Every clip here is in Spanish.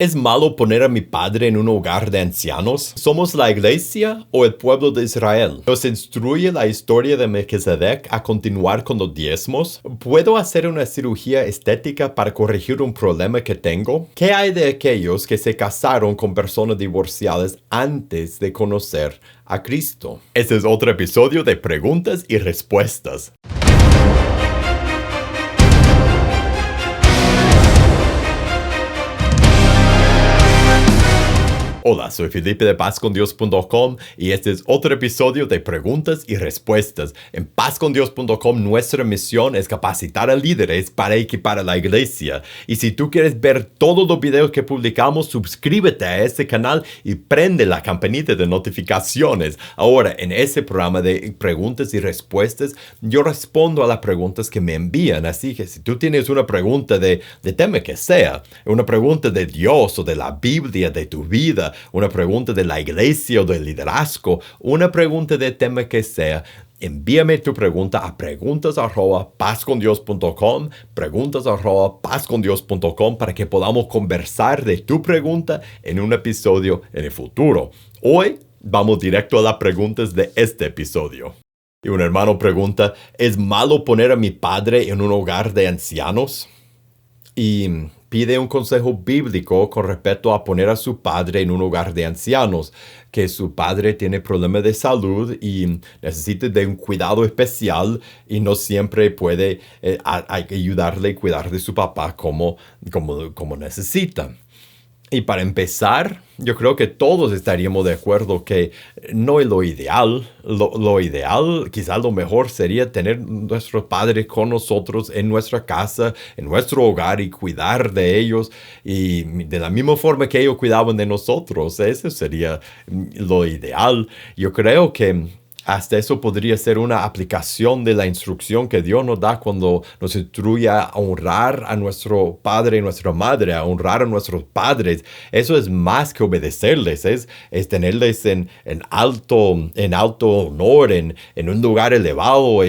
¿Es malo poner a mi padre en un hogar de ancianos? ¿Somos la iglesia o el pueblo de Israel? ¿Nos instruye la historia de Melquisedec a continuar con los diezmos? ¿Puedo hacer una cirugía estética para corregir un problema que tengo? ¿Qué hay de aquellos que se casaron con personas divorciadas antes de conocer a Cristo? Este es otro episodio de Preguntas y Respuestas. Hola, soy Felipe de pazcondios.com y este es otro episodio de Preguntas y Respuestas. En pazcondios.com nuestra misión es capacitar a líderes para equipar a la iglesia. Y si tú quieres ver todos los videos que publicamos, suscríbete a este canal y prende la campanita de notificaciones. Ahora, en este programa de Preguntas y Respuestas, yo respondo a las preguntas que me envían. Así que si tú tienes una pregunta de tema que sea, una pregunta de Dios o de la Biblia, de tu vida, una pregunta de la iglesia o del liderazgo, una pregunta de tema que sea, envíame tu pregunta a preguntas@pazcondios.com, preguntas@pazcondios.com para que podamos conversar de tu pregunta en un episodio en el futuro. Hoy vamos directo a las preguntas de este episodio. Y un hermano pregunta, ¿es malo poner a mi padre en un hogar de ancianos? Y pide un consejo bíblico con respecto a poner a su padre en un hogar de ancianos, que su padre tiene problemas de salud y necesita de un cuidado especial y no siempre puede ayudarle a cuidar de su papá como necesita. Y para empezar, yo creo que todos estaríamos de acuerdo que no es lo ideal. Lo ideal, quizás lo mejor sería tener nuestros padres con nosotros en nuestra casa, en nuestro hogar y cuidar de ellos. Y de la misma forma que ellos cuidaban de nosotros, eso sería lo ideal. Yo creo que hasta eso podría ser una aplicación de la instrucción que Dios nos da cuando nos instruye a honrar a nuestro padre y nuestra madre, a honrar a nuestros padres. Eso es más que obedecerles, es tenerles en alto honor, en un lugar elevado.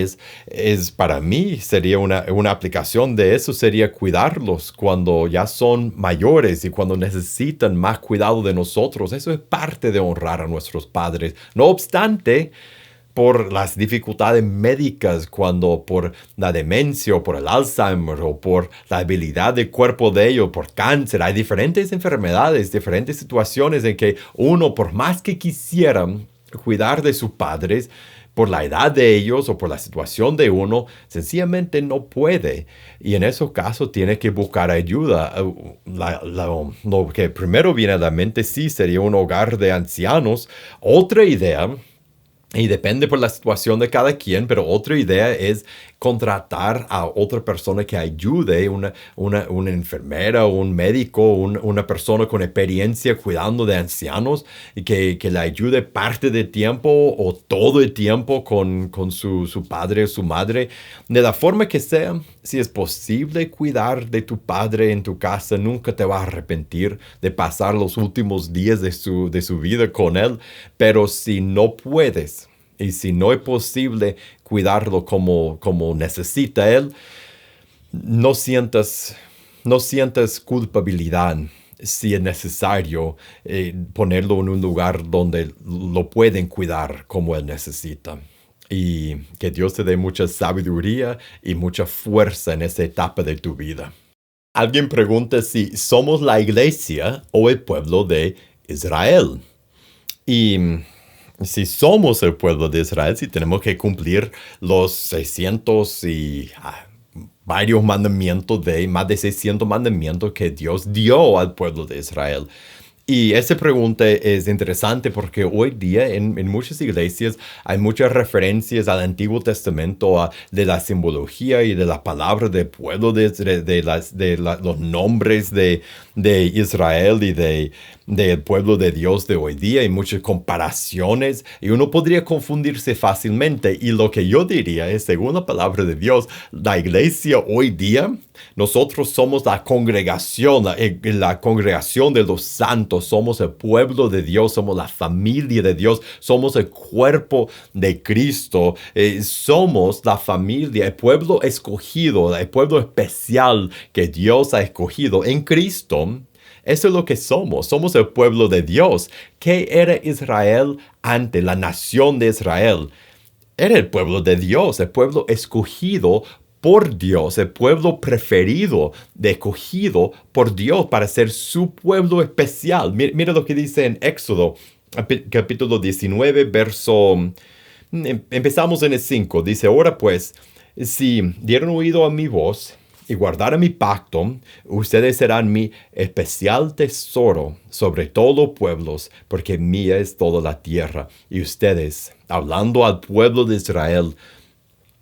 Para mí sería una aplicación de eso, sería cuidarlos cuando ya son mayores y cuando necesitan más cuidado de nosotros. Eso es parte de honrar a nuestros padres. No obstante, por las dificultades médicas, cuando por la demencia o por el Alzheimer o por la habilidad del cuerpo de ellos, por cáncer, hay diferentes enfermedades, diferentes situaciones en que uno, por más que quisiera cuidar de sus padres, por la edad de ellos o por la situación de uno, sencillamente no puede. Y en esos casos tiene que buscar ayuda. Lo que primero viene a la mente sí sería un hogar de ancianos. Otra idea, y depende por la situación de cada quien, pero otra idea es contratar a otra persona que ayude, una enfermera o un médico, una persona con experiencia cuidando de ancianos y que le ayude parte del tiempo o todo el tiempo con su padre o su madre. De la forma que sea, si es posible cuidar de tu padre en tu casa, nunca te vas a arrepentir de pasar los últimos días de su vida con él. Pero si no puedes, y si no es posible cuidarlo como necesita él, no sientas culpabilidad si es necesario ponerlo en un lugar donde lo pueden cuidar como él necesita. Y que Dios te dé mucha sabiduría y mucha fuerza en esa etapa de tu vida. Alguien pregunta si somos la iglesia o el pueblo de Israel. Y si somos el pueblo de Israel, si tenemos que cumplir los 600 y varios mandamientos más de 600 mandamientos que Dios dio al pueblo de Israel. Y esa pregunta es interesante porque hoy día en muchas iglesias hay muchas referencias al Antiguo Testamento, de la simbología y de la palabra del pueblo, los nombres de Israel y del pueblo de Dios de hoy día. Hay muchas comparaciones y uno podría confundirse fácilmente. Y lo que yo diría es, según la palabra de Dios, la iglesia hoy día, nosotros somos la congregación de los santos, somos el pueblo de Dios, somos la familia de Dios, somos el cuerpo de Cristo, somos la familia, el pueblo escogido, el pueblo especial que Dios ha escogido en Cristo. Eso es lo que somos. Somos el pueblo de Dios. ¿Qué era Israel ante la nación de Israel? Era el pueblo de Dios, el pueblo escogido por Dios, el pueblo preferido, escogido por Dios para ser su pueblo especial. Mira lo que dice en Éxodo, capítulo 19, empezamos en el 5. Dice, ahora pues, si dieron oído a mi voz y guardaron mi pacto, ustedes serán mi especial tesoro sobre todos los pueblos, porque mía es toda la tierra. Y ustedes, hablando al pueblo de Israel,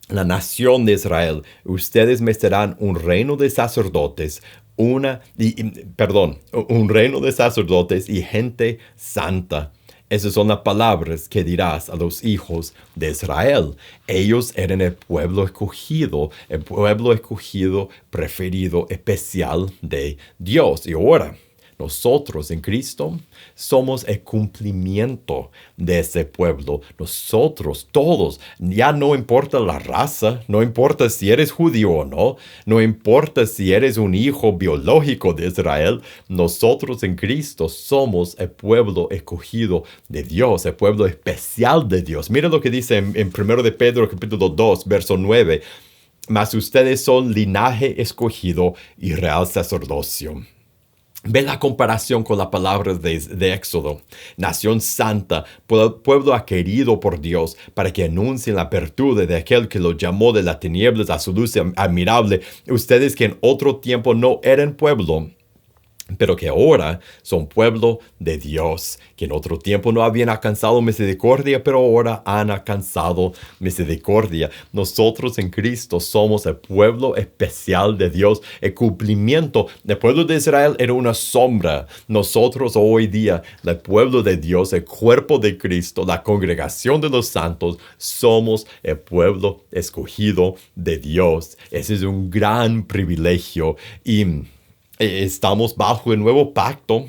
la nación de Israel, ustedes me serán un reino de sacerdotes, un reino de sacerdotes y gente santa. Esas son las palabras que dirás a los hijos de Israel. Ellos eran el pueblo escogido, preferido, especial de Dios. Y ahora, nosotros en Cristo somos el cumplimiento de ese pueblo. Nosotros todos, ya no importa la raza, no importa si eres judío o no, no importa si eres un hijo biológico de Israel, nosotros en Cristo somos el pueblo escogido de Dios, el pueblo especial de Dios. Mira lo que dice en 1 de Pedro capítulo 2, verso 9. Mas ustedes son linaje escogido y real sacerdocio. Ve la comparación con las palabras de Éxodo. Nación santa, pueblo querido por Dios, para que anuncien la virtud de aquel que los llamó de las tinieblas a su luz admirable. Ustedes que en otro tiempo no eran pueblo, pero que ahora son pueblo de Dios, que en otro tiempo no habían alcanzado misericordia, pero ahora han alcanzado misericordia. Nosotros en Cristo somos el pueblo especial de Dios, el cumplimiento. El pueblo de Israel era una sombra. Nosotros hoy día, el pueblo de Dios, el cuerpo de Cristo, la congregación de los santos, somos el pueblo escogido de Dios. Ese es un gran privilegio y estamos bajo el nuevo pacto.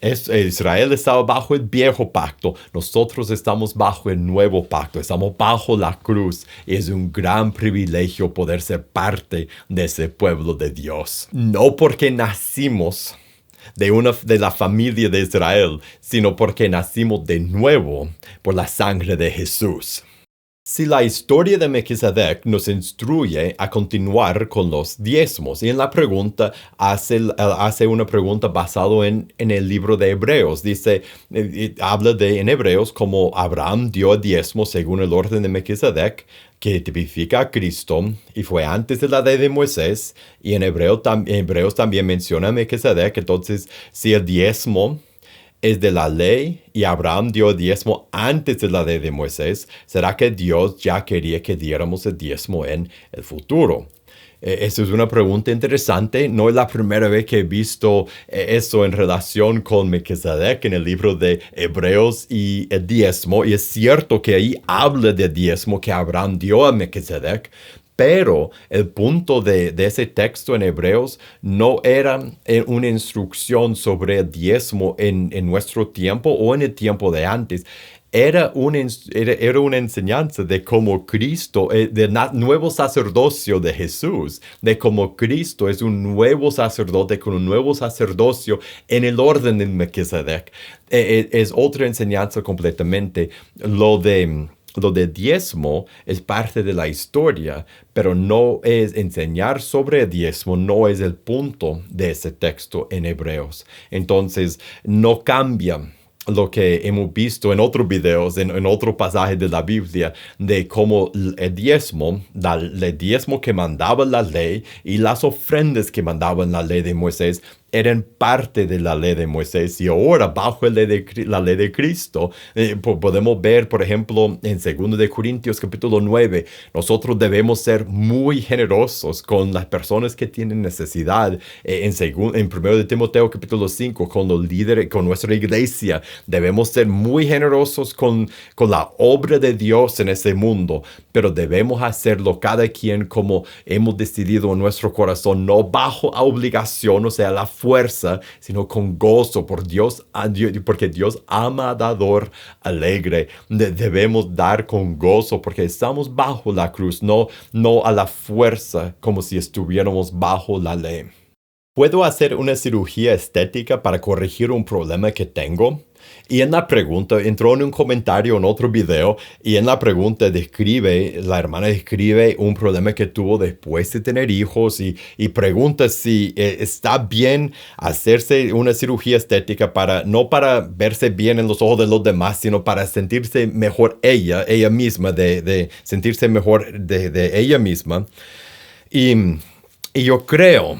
Israel estaba bajo el viejo pacto. Nosotros estamos bajo el nuevo pacto. Estamos bajo la cruz. Es un gran privilegio poder ser parte de ese pueblo de Dios. No porque nacimos de la familia de Israel, sino porque nacimos de nuevo por la sangre de Jesús. Si la historia de Melquisedec nos instruye a continuar con los diezmos, y en la pregunta hace una pregunta basada en el libro de Hebreos. Dice, habla en Hebreos como Abraham dio diezmos según el orden de Melquisedec, que tipifica a Cristo, y fue antes de la ley de Moisés, y en Hebreos también menciona a Melquisedec. Entonces, si el diezmo es de la ley y Abraham dio diezmo antes de la ley de Moisés, ¿será que Dios ya quería que diéramos el diezmo en el futuro? Esta es una pregunta interesante. No es la primera vez que he visto eso en relación con Melquisedec en el libro de Hebreos y el diezmo. Y es cierto que ahí habla de diezmo que Abraham dio a Melquisedec. Pero el punto de ese texto en Hebreos no era una instrucción sobre el diezmo en nuestro tiempo o en el tiempo de antes. Era una enseñanza de cómo Cristo, del nuevo sacerdocio de Jesús, de cómo Cristo es un nuevo sacerdote con un nuevo sacerdocio en el orden de Melquisedec. Es otra enseñanza completamente. Lo de diezmo es parte de la historia, pero no es enseñar sobre el diezmo, no es el punto de ese texto en Hebreos. Entonces, no cambia lo que hemos visto en otros videos, en otro pasaje de la Biblia, de cómo el diezmo que mandaba la ley y las ofrendas que mandaban la ley de Moisés eran parte de la ley de Moisés, y ahora bajo la ley de Cristo podemos ver, por ejemplo, en 2 de Corintios capítulo 9, nosotros debemos ser muy generosos con las personas que tienen necesidad. En 1 de Timoteo capítulo 5, con los líderes, con nuestra iglesia, debemos ser muy generosos con la obra de Dios en este mundo, pero debemos hacerlo cada quien como hemos decidido en nuestro corazón, no bajo obligación, o sea, la fuerza, sino con gozo porque Dios ama a dador alegre. Debemos dar con gozo porque estamos bajo la cruz, no a la fuerza como si estuviéramos bajo la ley. ¿Puedo hacer una cirugía estética para corregir un problema que tengo? Y en la pregunta, entró en un comentario en otro video, y en la pregunta la hermana describe un problema que tuvo después de tener hijos y pregunta si está bien hacerse una cirugía estética no para verse bien en los ojos de los demás, sino para sentirse mejor ella misma, de sentirse mejor de ella misma. Y yo creo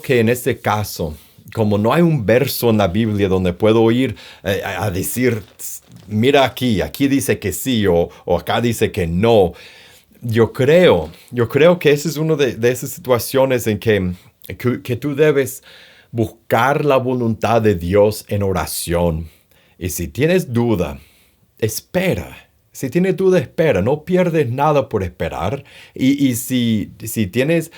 que en este caso, como no hay un verso en la Biblia donde puedo ir a decir, mira aquí dice que sí o acá dice que no, yo creo que esa es una de esas situaciones en que tú debes buscar la voluntad de Dios en oración. Y si tienes duda, espera. Si tienes duda, espera. No pierdes nada por esperar. Y si tienes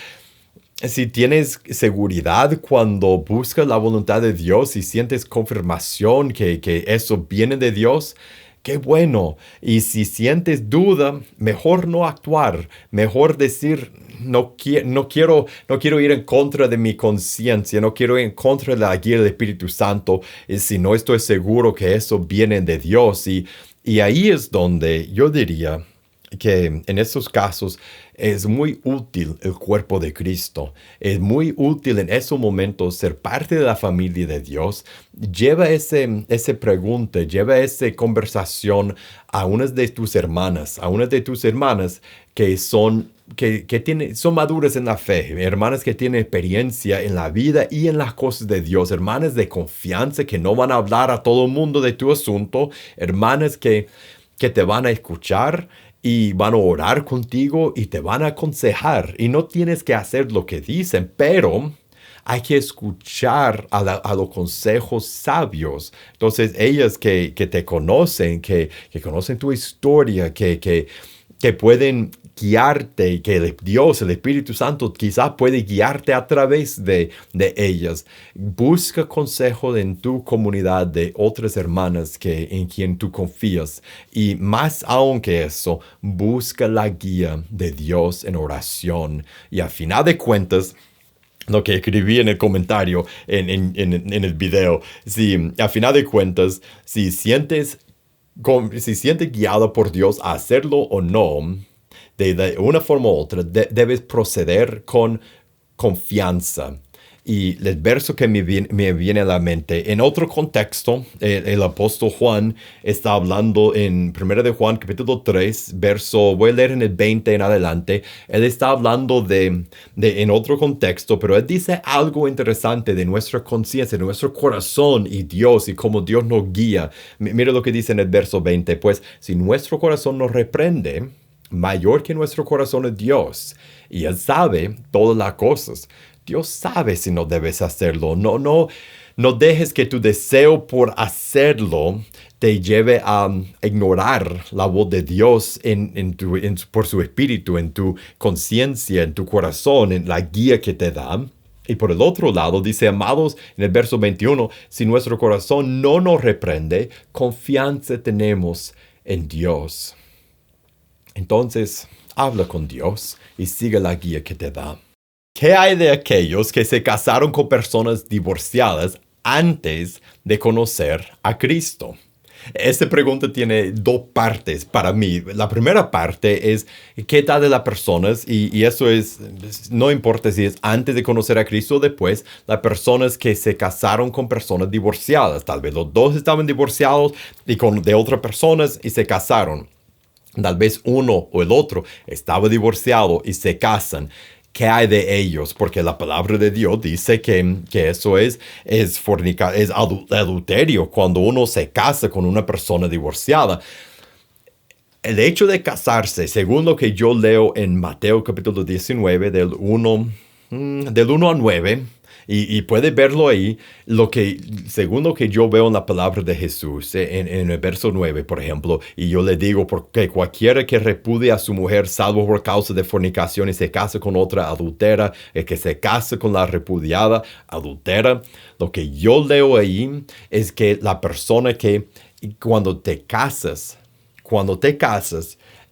seguridad cuando buscas la voluntad de Dios y sientes confirmación que eso viene de Dios, qué bueno. Y si sientes duda, mejor no actuar, mejor decir, no quiero ir en contra de mi conciencia, no quiero ir en contra de la guía del Espíritu Santo, si no estoy seguro que eso viene de Dios. Y ahí es donde yo diría que en estos casos es muy útil el cuerpo de Cristo. Es muy útil en esos momentos ser parte de la familia de Dios. Lleva ese pregunta, lleva esa conversación a unas de tus hermanas, que son maduras en la fe, hermanas que tienen experiencia en la vida y en las cosas de Dios, hermanas de confianza que no van a hablar a todo el mundo de tu asunto, hermanas que te van a escuchar y van a orar contigo y te van a aconsejar. Y no tienes que hacer lo que dicen, pero hay que escuchar a los consejos sabios. Entonces, ellas que te conocen, que conocen tu historia, que pueden guiarte, y que Dios, el Espíritu Santo, quizás puede guiarte a través de ellas. Busca consejo en tu comunidad de otras hermanas en quien tú confías. Y más aún que eso, busca la guía de Dios en oración. Y a final de cuentas, lo que escribí en el comentario, en el video, si a final de cuentas, si sientes guiado por Dios a hacerlo o no, de una forma u otra, debes proceder con confianza. Y el verso que me viene a la mente, en otro contexto, el apóstol Juan está hablando en 1 de Juan, capítulo 3, voy a leer en el 20 en adelante. Él está hablando en otro contexto, pero él dice algo interesante de nuestra conciencia, de nuestro corazón y Dios y cómo Dios nos guía. Mira lo que dice en el verso 20, pues si nuestro corazón nos reprende, mayor que nuestro corazón es Dios, y Él sabe todas las cosas. Dios sabe si no debes hacerlo. No dejes que tu deseo por hacerlo te lleve a ignorar la voz de Dios por su espíritu, en tu conciencia, en tu corazón, en la guía que te da. Y por el otro lado, dice, amados, en el verso 21, si nuestro corazón no nos reprende, confianza tenemos en Dios. Entonces, habla con Dios y sigue la guía que te da. ¿Qué hay de aquellos que se casaron con personas divorciadas antes de conocer a Cristo? Esta pregunta tiene dos partes para mí. La primera parte es ¿qué tal de las personas? Y eso no importa si es antes de conocer a Cristo o después, las personas que se casaron con personas divorciadas. Tal vez los dos estaban divorciados de otras personas y se casaron. Tal vez uno o el otro estaba divorciado y se casan. ¿Qué hay de ellos? Porque la palabra de Dios dice que eso es adulterio cuando uno se casa con una persona divorciada. El hecho de casarse, según lo que yo leo en Mateo capítulo 19, del 1 al 9, y puede verlo ahí, según lo que yo veo en la palabra de Jesús, en el verso 9, por ejemplo, y yo le digo, porque cualquiera que repudie a su mujer salvo por causa de fornicación y se casa con otra adultera, el que se casa con la repudiada adultera, lo que yo leo ahí es que la persona que cuando te casas,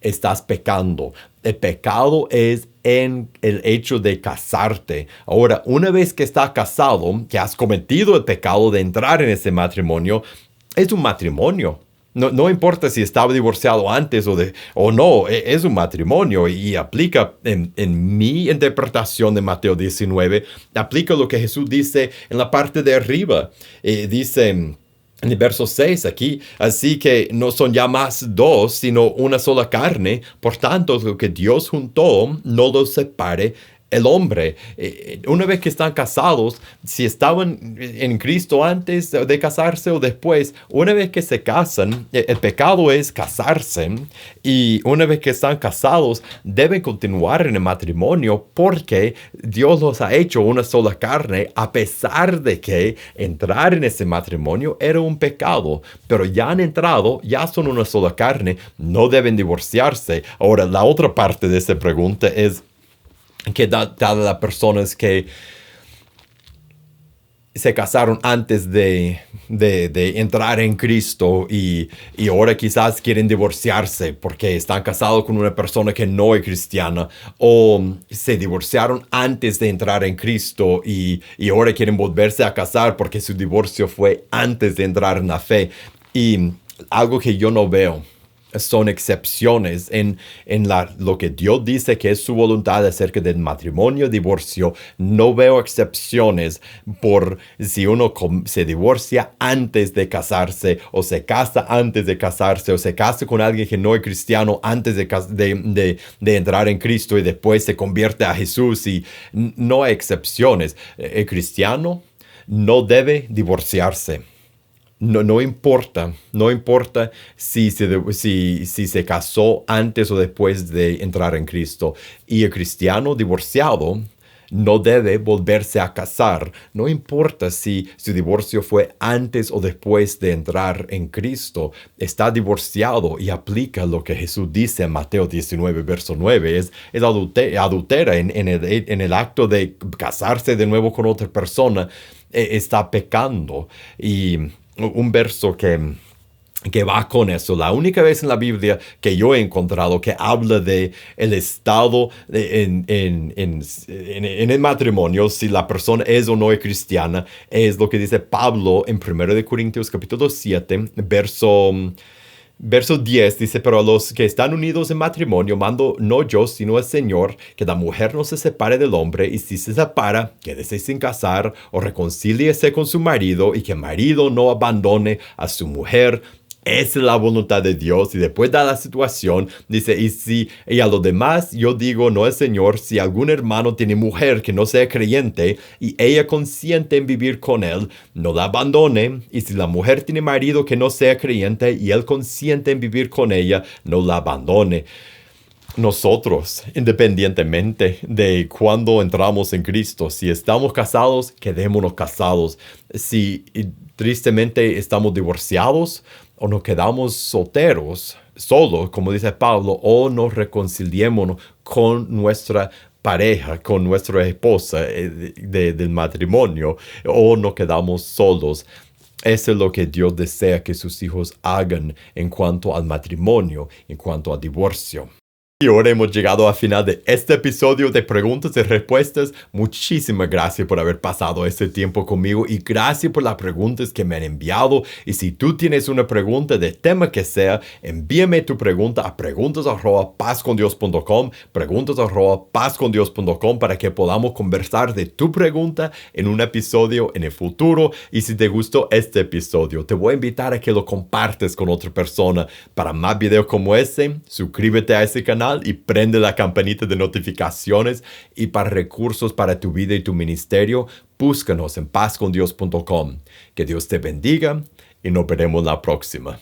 estás pecando. El pecado es en el hecho de casarte. Ahora, una vez que estás casado, que has cometido el pecado de entrar en ese matrimonio, es un matrimonio. No importa si estaba divorciado antes o no, es un matrimonio y aplica en mi interpretación de Mateo 19, aplica lo que Jesús dice en la parte de arriba. Dice en el verso 6 aquí, así que no son ya más dos, sino una sola carne. Por tanto, lo que Dios juntó, no lo separe el hombre. Una vez que están casados, si estaban en Cristo antes de casarse o después, una vez que se casan, el pecado es casarse, y una vez que están casados, deben continuar en el matrimonio porque Dios los ha hecho una sola carne, a pesar de que entrar en ese matrimonio era un pecado. Pero ya han entrado, ya son una sola carne, no deben divorciarse. Ahora, la otra parte de esta pregunta es que dadas las personas que se casaron antes de entrar en Cristo y ahora quizás quieren divorciarse porque están casados con una persona que no es cristiana, o se divorciaron antes de entrar en Cristo y ahora quieren volverse a casar porque su divorcio fue antes de entrar en la fe. Y algo que yo no veo son excepciones en lo que Dios dice que es su voluntad acerca del matrimonio, divorcio. No veo excepciones por si uno se divorcia antes de casarse, o se casa antes de casarse, o se casa con alguien que no es cristiano antes de entrar en Cristo y después se convierte a Jesús. Y no hay excepciones. El cristiano no debe divorciarse. No importa si se casó antes o después de entrar en Cristo. Y el cristiano divorciado no debe volverse a casar. No importa si su divorcio fue antes o después de entrar en Cristo. Está divorciado y aplica lo que Jesús dice en Mateo 19, verso 9. Es adultera en el acto de casarse de nuevo con otra persona. Está pecando. Y un verso que va con eso. La única vez en la Biblia que yo he encontrado que habla de el estado en el matrimonio, si la persona es o no es cristiana, es lo que dice Pablo en 1 Corintios capítulo 7, Verso 10 dice: pero a los que están unidos en matrimonio mando no yo, sino el Señor, que la mujer no se separe del hombre, y si se separa, quédese sin casar, o reconcíliese con su marido, y que el marido no abandone a su mujer. Esa es la voluntad de Dios. Y después da la situación, dice: y a los demás yo digo, no el Señor, si algún hermano tiene mujer que no sea creyente y ella consiente en vivir con él, no la abandone. Y si la mujer tiene marido que no sea creyente y él consiente en vivir con ella, no la abandone. Nosotros, independientemente de cuándo entramos en Cristo, si estamos casados, quedémonos casados. Si tristemente estamos divorciados, o nos quedamos solteros, solos, como dice Pablo, o nos reconciliemos con nuestra pareja, con nuestra esposa del matrimonio, o nos quedamos solos. Eso es lo que Dios desea que sus hijos hagan en cuanto al matrimonio, en cuanto al divorcio. Y ahora hemos llegado al final de este episodio de Preguntas y Respuestas. Muchísimas gracias por haber pasado este tiempo conmigo y gracias por las preguntas que me han enviado. Y si tú tienes una pregunta de tema que sea, envíame tu pregunta a preguntas@pazcondios.com, preguntas@pazcondios.com, para que podamos conversar de tu pregunta en un episodio en el futuro. Y si te gustó este episodio, te voy a invitar a que lo compartes con otra persona. Para más videos como este, suscríbete a este canal y prende la campanita de notificaciones. Y para recursos para tu vida y tu ministerio, búscanos en pazcondios.com. Que Dios te bendiga y nos veremos la próxima.